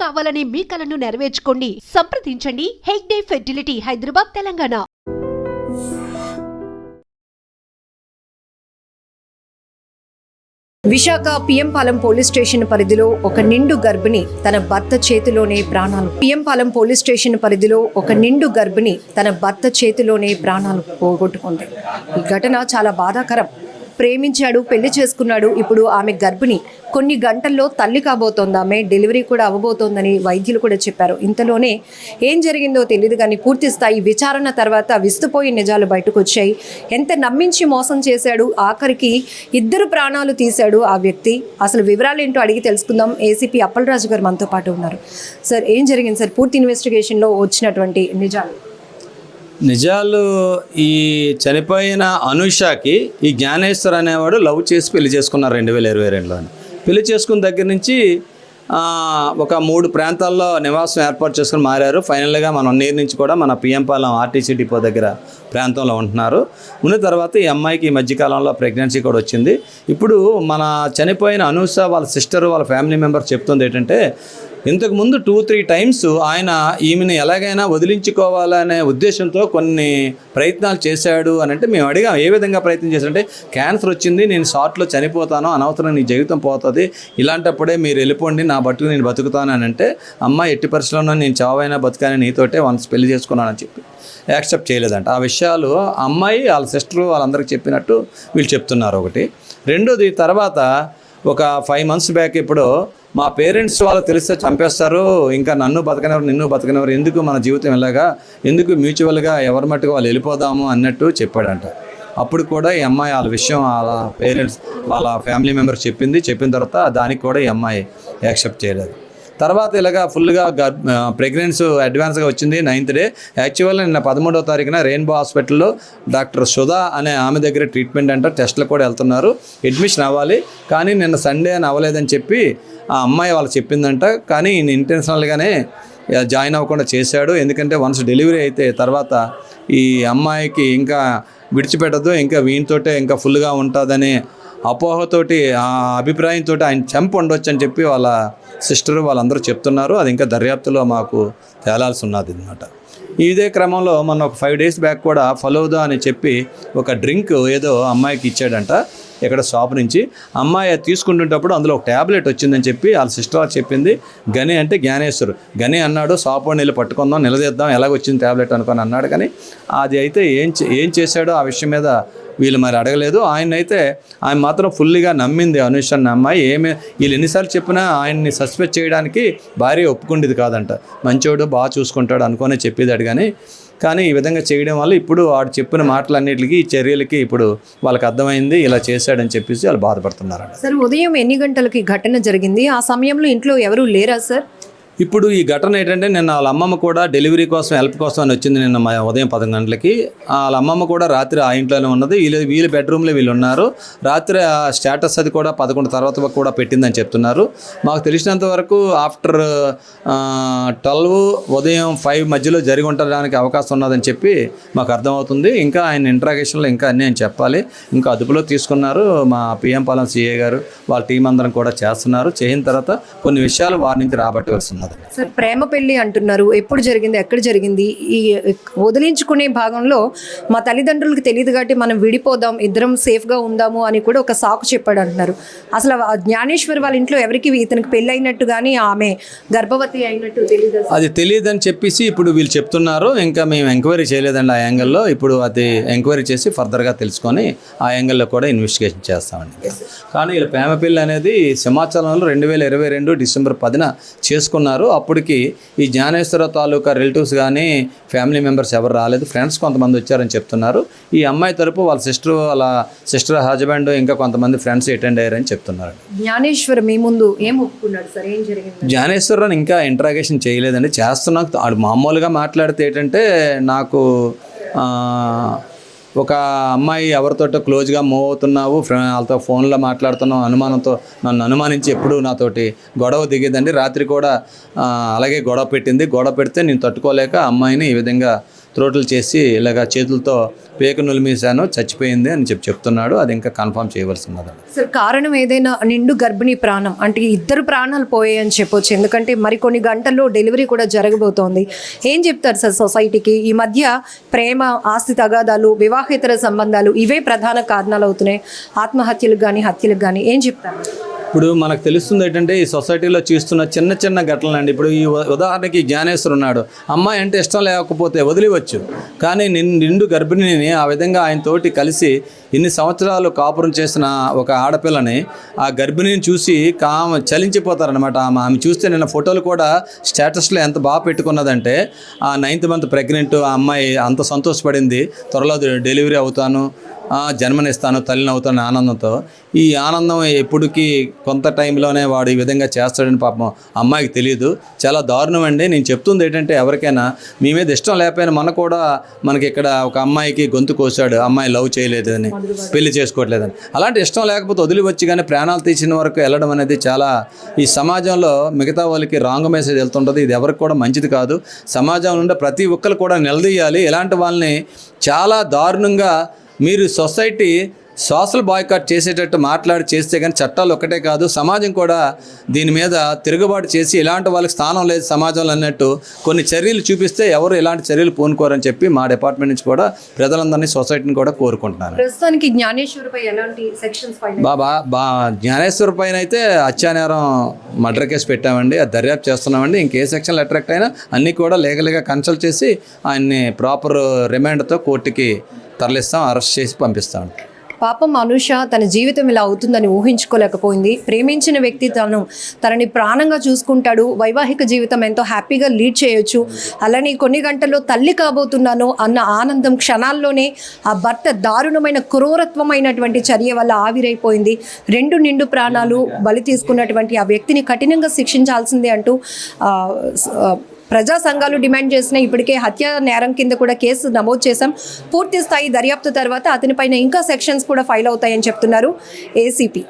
కావాలనే మీ కలను నెరవేర్చుకోండి. సంప్రదించండి Hegde fertility, Hyderabad, Telangana. Visakha PM Palem police station పరిధిలో ఒక నిండు గర్భిణి తన భర్త చేతిలోనే ప్రాణాలు పిఎంపాలెం పోలీస్ స్టేషన్ పరిధిలో ఒక నిండు గర్భిణి తన భర్త చేతిలోనే ప్రాణాలు పోగొట్టుకుంది. ఈ ఘటన చాలా బాధాకరం. ప్రేమించాడు, పెళ్లి చేసుకున్నాడు. ఇప్పుడు ఆమె గర్భిణి. కొన్ని గంటల్లో తల్లి కాబోతోంది. ఆమె డెలివరీ కూడా అవ్వబోతోందని వైద్యులు కూడా చెప్పారు. ఇంతలోనే ఏం జరిగిందో తెలియదు కానీ పూర్తి స్థాయి విచారణ తర్వాత విస్తుపోయి నిజాలు బయటకు వచ్చాయి. ఎంత నమ్మించి మోసం చేశాడు, ఆఖరికి 2 ప్రాణాలు తీశాడు ఆ వ్యక్తి. అసలు వివరాలు ఏంటో అడిగి తెలుసుకుందాం. ఏసీపీ అప్పలరాజు గారు మనతో పాటు ఉన్నారు. సార్, ఏం జరిగింది సార్? పూర్తి ఇన్వెస్టిగేషన్లో వచ్చినటువంటి నిజాలు ఈ చనిపోయిన అనుషకి ఈ జ్ఞానేశ్వర్ అనేవాడు లవ్ చేసి పెళ్లి చేసుకున్నారు 2022లో. పెళ్లి చేసుకున్న దగ్గర నుంచి ఒక 3 ప్రాంతాల్లో నివాసం ఏర్పాటు చేసుకుని మారారు. ఫైనల్గా మన 1 ఇయర్ నుంచి కూడా మన పిఎంపాలెం ఆర్టీసీ డిపో దగ్గర ప్రాంతంలో ఉంటున్నారు. ఉన్న తర్వాత ఈ అమ్మాయికి ఈ మధ్యకాలంలో ప్రెగ్నెన్సీ కూడా వచ్చింది. ఇప్పుడు మన చనిపోయిన అనూష వాళ్ళ సిస్టర్, వాళ్ళ ఫ్యామిలీ మెంబర్ చెప్తుంది ఏంటంటే, ఇంతకుముందు 2-3 టైమ్స్ ఆయన ఈమెను ఎలాగైనా వదిలించుకోవాలనే ఉద్దేశంతో కొన్ని ప్రయత్నాలు చేశాడు అని. అంటే మేము అడిగాం, ఏ విధంగా ప్రయత్నం చేశారంటే, క్యాన్సర్ వచ్చింది, నేను షార్ట్లో చనిపోతాను, అనవసరం నీ జీవితం పోతుంది, ఇలాంటప్పుడే మీరు వెళ్ళిపోండి, నా బతుకు నేను బతుకుతాను అని అంటే, అమ్మాయి ఎట్టి పరిస్థితుల్లో నేను చావైనా బతుకాని నీతోటే వన్స్ పెళ్లి చేసుకున్నానని చెప్పి యాక్సెప్ట్ చేయలేదంట. ఆ విషయాలు అమ్మాయి వాళ్ళ సిస్టరు వాళ్ళందరికీ చెప్పినట్టు వీళ్ళు చెప్తున్నారు. ఒకటి. రెండోది, తర్వాత ఒక 5 months బ్యాక్ ఇప్పుడు మా పేరెంట్స్ వాళ్ళు తెలిస్తే చంపేస్తారు, ఇంకా నన్ను బతకనివ్వరు, నిన్ను బతకనివ్వరు, ఎందుకు మన జీవితం ఇలాగా, ఎందుకు మ్యూచువల్గా ఎవరి మట్టుకు వాళ్ళు వెళ్ళిపోదాము అన్నట్టు చెప్పాడంట. అప్పుడు కూడా ఈ అమ్మాయి వాళ్ళ విషయం వాళ్ళ పేరెంట్స్ వాళ్ళ ఫ్యామిలీ మెంబర్స్ చెప్పిన తర్వాత దానికి కూడా ఈ అమ్మాయి యాక్సెప్ట్ చేయలేదు. తర్వాత ఇలాగా ఫుల్గా ప్రెగ్నెన్సీ అడ్వాన్స్గా వచ్చింది 9th డే. యాక్చువల్గా నిన్న 13వ తారీఖున రెయిన్బో హాస్పిటల్లో డాక్టర్ సుధా అనే ఆమె దగ్గర ట్రీట్మెంట్ అంట, టెస్ట్లు కూడా వెళ్తున్నారు, అడ్మిషన్ అవ్వాలి. కానీ నిన్న సండే అని అవ్వలేదని చెప్పి ఆ అమ్మాయి వాళ్ళు చెప్పిందంట. కానీ ఈయన ఇంటెన్షనల్గానే జాయిన్ అవ్వకుండా చేశాడు. ఎందుకంటే వన్స్ డెలివరీ అయితే తర్వాత ఈ అమ్మాయికి ఇంకా విడిచిపెట్టదు, ఇంకా వీనితోటే ఇంకా ఫుల్గా ఉంటుందని అపోహతోటి, ఆ అభిప్రాయంతో ఆయన చంప ఉండొచ్చు అని చెప్పి వాళ్ళ సిస్టరు వాళ్ళందరూ చెప్తున్నారు. అది ఇంకా దర్యాప్తులో మాకు తేలాల్సి ఉన్నది అన్నమాట. ఇదే క్రమంలో మొన్న ఒక 5 days బ్యాక్ కూడా ఫలోదా అని చెప్పి ఒక డ్రింక్ ఏదో అమ్మాయికి ఇచ్చాడంట ఇక్కడ షాప్ నుంచి. అమ్మాయి తీసుకుంటున్నప్పుడు అందులో ఒక ట్యాబ్లెట్ వచ్చిందని చెప్పి వాళ్ళ సిస్టర్ చెప్పింది. గని అంటే జ్ఞానేశ్వర్. గని అన్నాడు, షాప్ వెళ్ళి పట్టుకుందాం, నిలదీద్దాం, ఎలాగొచ్చింది ట్యాబ్లెట్ అనుకొని అన్నాడు. కానీ అది అయితే ఏం చేశాడో ఆ విషయం మీద వీళ్ళు మరి అడగలేదు. ఆయన మాత్రం ఫుల్గా నమ్మింది అనుష అన్న అమ్మాయి. వీళ్ళు ఎన్నిసార్లు చెప్పినా ఆయన్ని సస్పెక్ట్ చేయడానికి భార్య ఒప్పుకుండేది కాదంట. మంచోడు, బాగా చూసుకుంటాడు అనుకునే చెప్పేదాడు. కానీ ఈ విధంగా చేయడం వల్ల ఇప్పుడు వాడు చెప్పిన మాటలన్నిటికీ, ఈ చర్యలకి ఇప్పుడు వాళ్ళకి అర్థమైంది, ఇలా చేశాడని చెప్పేసి వాళ్ళు బాధపడుతున్నారంట. సార్, ఉదయం ఎన్ని గంటలకి ఘటన జరిగింది? ఆ సమయంలో ఇంట్లో ఎవరు లేరా సార్? ఇప్పుడు ఈ ఘటన ఏంటంటే, నిన్న వాళ్ళ అమ్మమ్మ కూడా డెలివరీ కోసం హెల్ప్ కోసం అని వచ్చింది నిన్న ఉదయం 10 గంటలకి. వాళ్ళ అమ్మమ్మ కూడా రాత్రి ఆ ఇంట్లోనే ఉన్నది. వీళ్ళ బెడ్రూమ్లో వీళ్ళు ఉన్నారు. రాత్రి ఆ స్టేటస్ అది కూడా 11 తర్వాత కూడా పెట్టిందని చెప్తున్నారు. మాకు తెలిసినంత వరకు ఆఫ్టర్ 12 ఉదయం 5 మధ్యలో జరిగి ఉండడానికి అవకాశం ఉన్నదని చెప్పి మాకు అర్థమవుతుంది. ఇంకా ఆయన ఇంట్రాగేషన్లో ఇంకా అన్నీ అని చెప్పాలి. ఇంకా అదుపులో తీసుకున్నారు. మా పిఎంపాలెం సిఏ గారు వాళ్ళ టీం అందరం కూడా చేస్తున్నారు. చేసిన తర్వాత కొన్ని విషయాలు వారి నుంచి రాబట్టవలసి ఉన్నది. సార్, ప్రేమ పెళ్లి అంటున్నారు. ఎప్పుడు జరిగింది, ఎక్కడ జరిగింది? ఈ వదిలించుకునే భాగంలో మా తల్లిదండ్రులకు తెలియదు కాబట్టి మనం విడిపోదాం, ఇద్దరం సేఫ్గా ఉందాము అని కూడా ఒక సాకు చెప్పాడు అంటున్నారు. అసలు జ్ఞానేశ్వర్ వాళ్ళ ఇంట్లో ఎవరికి ఇతనికి పెళ్ళి అయినట్టు కానీ ఆమె గర్భవతి అయినట్టు తెలియదు. అది తెలియదని చెప్పేసి ఇప్పుడు వీళ్ళు చెప్తున్నారు. ఇంకా మేము ఎంక్వైరీ చేయలేదండి ఆ యాంగిల్లో. ఇప్పుడు అది ఎంక్వైరీ చేసి ఫర్దర్గా తెలుసుకొని ఆ యాంగిల్లో కూడా ఇన్వెస్టిగేషన్ చేస్తామండి. కానీ వీళ్ళ ప్రేమ పెళ్లి అనేది సింహాచలంలో 2022 డిసెంబర్ 10న చేసుకున్నారు. అప్పటికి ఈ జ్ఞానేశ్వర తాలూకా రిలేటివ్స్ కానీ ఫ్యామిలీ మెంబర్స్ ఎవరు రాలేదు, ఫ్రెండ్స్ కొంతమంది వచ్చారని చెప్తున్నారు. ఈ అమ్మాయి తరపు వాళ్ళ సిస్టర్ హస్బెండ్ ఇంకా కొంతమంది ఫ్రెండ్స్ అటెండ్ అయ్యారని చెప్తున్నారు. జ్ఞానేశ్వర్ మీ ముందు ఏం ఒప్పుకున్నాడు సార్? ఏం జరిగింది? జ్ఞానేశ్వరరావు ఇంకా ఇంట్రాగేషన్ చేయలేదండి, చేస్తున్నాం. ఆడు మామూలుగా మాట్లాడితే ఏంటంటే, నాకు ఒక అమ్మాయి ఎవరితోటో క్లోజ్గా మూవ్ అవుతున్నావు, వాళ్ళతో ఫోన్లో మాట్లాడుతున్నావు, అనుమానంతో నన్ను అనుమానించి ఎప్పుడు నాతోటి గొడవ దిగేదండి. రాత్రి కూడా అలాగే గొడవ పెడితే నేను తట్టుకోలేక అమ్మాయిని ఈ విధంగా త్రోటలు చేసి ఇలాగ చేతులతో పేక నులిమేశాను, చచ్చిపోయింది అని చెప్తున్నాడు. అది ఇంకా కన్ఫర్మ్ చేయవలసినది. సార్, కారణం ఏదైనా నిండు గర్భిణీ ప్రాణం అంటే ఇద్దరు ప్రాణాలు పోయాయని చెప్పొచ్చు, ఎందుకంటే మరికొన్ని గంటల్లో డెలివరీ కూడా జరగబోతోంది. ఏం చెప్తారు సార్ సొసైటీకి? ఈ మధ్య ప్రేమ, ఆస్తి తగాదాలు, వివాహేతర సంబంధాలు ఇవే ప్రధాన కారణాలు అవుతున్నాయి ఆత్మహత్యలకు కానీ హత్యలకు కానీ. ఏం చెప్తారు? ఇప్పుడు మనకు తెలుస్తుంది ఏంటంటే ఈ సొసైటీలో చూస్తున్న చిన్న చిన్న ఘటనలండి. ఇప్పుడు ఈ ఉదాహరణకి జ్ఞానేశ్వర్ ఉన్నాడు, అమ్మాయి అంటే ఇష్టం లేకపోతే వదిలివచ్చు, కానీ నిండు గర్భిణిని ఆ విధంగా ఆయనతోటి కలిసి ఇన్ని సంవత్సరాలు కాపురం చేసిన ఒక ఆడపిల్లని ఆ గర్భిణిని చూసి చలించిపోతారనమాట. ఆమె చూస్తే నిన్న ఫోటోలు కూడా స్టేటస్లో ఎంత బాగా పెట్టుకున్నదంటే ఆ 9th month ప్రెగ్నెంట్ ఆ అమ్మాయి అంత సంతోషపడింది, త్వరలో డెలివరీ అవుతాను, జన్మనిస్తాను, తల్లిని అవుతాను ఆనందంతో. ఈ ఆనందం ఎప్పటికీ కొంత టైంలోనే వాడు ఈ విధంగా చేస్తాడని పాపం అమ్మాయికి తెలియదు. చాలా దారుణం అండి. నేను చెప్తుంది ఏంటంటే ఎవరికైనా మీ మీద ఇష్టం లేకపోయినా మనకి ఇక్కడ ఒక అమ్మాయికి గొంతు కోసాడు, అమ్మాయి లవ్ చేయలేదని, పెళ్లి చేసుకోవట్లేదని. అలాంటి ఇష్టం లేకపోతే వదిలి వచ్చి కానీ ప్రాణాలు తీసిన వరకు వెళ్ళడం అనేది చాలా ఈ సమాజంలో మిగతా వాళ్ళకి రాంగ్ మెసేజ్ వెళ్తుంటుంది. ఇది ఎవరికి కూడా మంచిది కాదు. సమాజంలో ఉండే ప్రతి ఒక్కరు కూడా నిలదీయాలి. ఇలాంటి వాళ్ళని చాలా దారుణంగా మీరు సొసైటీ సోషల్ బాయ్కాట్ చేసేటట్టు చేస్తే కానీ చట్టాలు ఒక్కటే కాదు, సమాజం కూడా దీని మీద తిరుగుబాటు చేసి ఇలాంటి వాళ్ళకి స్థానం లేదు సమాజంలో అన్నట్టు కొన్ని చర్యలు చూపిస్తే ఎవరు ఇలాంటి చర్యలు పూనుకోరని చెప్పి మా డిపార్ట్మెంట్ నుంచి కూడా ప్రజలందరినీ, సొసైటీని కూడా కోరుకుంటున్నాను. ప్రస్తుతానికి జ్ఞానేశ్వర్పై ఎలాంటి సెక్షన్స్ జ్ఞానేశ్వర్ పైన అయితే హత్యానేరం మర్డర్ కేసు పెట్టామండి, అది దర్యాప్తు చేస్తున్నామండి. ఇంకే సెక్షన్లు అట్రాక్ట్ అయినా అన్నీ కూడా లీగల్గా కన్సల్ట్ చేసి ఆయన్ని ప్రాపర్ రిమాండ్తో కోర్టుకి తరలిస్తాం, అరెస్ట్ చేసి పంపిస్తాం. పాపం అనుష తన జీవితం ఇలా అవుతుందని ఊహించుకోలేకపోయింది. ప్రేమించిన వ్యక్తి తనని ప్రాణంగా చూసుకుంటాడు, వైవాహిక జీవితం ఎంతో హ్యాపీగా లీడ్ చేయొచ్చు, అలానే కొన్ని గంటల్లో తల్లి కాబోతున్నాను అన్న ఆనందం క్షణాల్లోనే ఆ భర్త దారుణమైన క్రూరత్వమైనటువంటి చర్య వల్ల ఆవిరైపోయింది. 2 నిండు ప్రాణాలు బలి తీసుకున్నటువంటి ఆ వ్యక్తిని కఠినంగా శిక్షించాల్సిందే అంటూ ప్రజా సంఘాలు డిమాండ్ చేసిన ఇప్పటికే హత్య నేరం కింద కూడా కేసు నమోదు చేశాం. పూర్తి స్థాయి దర్యాప్తు తర్వాత అతనిపైన ఇంకా సెక్షన్స్ కూడా ఫైల్ అవుతాయని చెప్తున్నారు ఏసీపీ.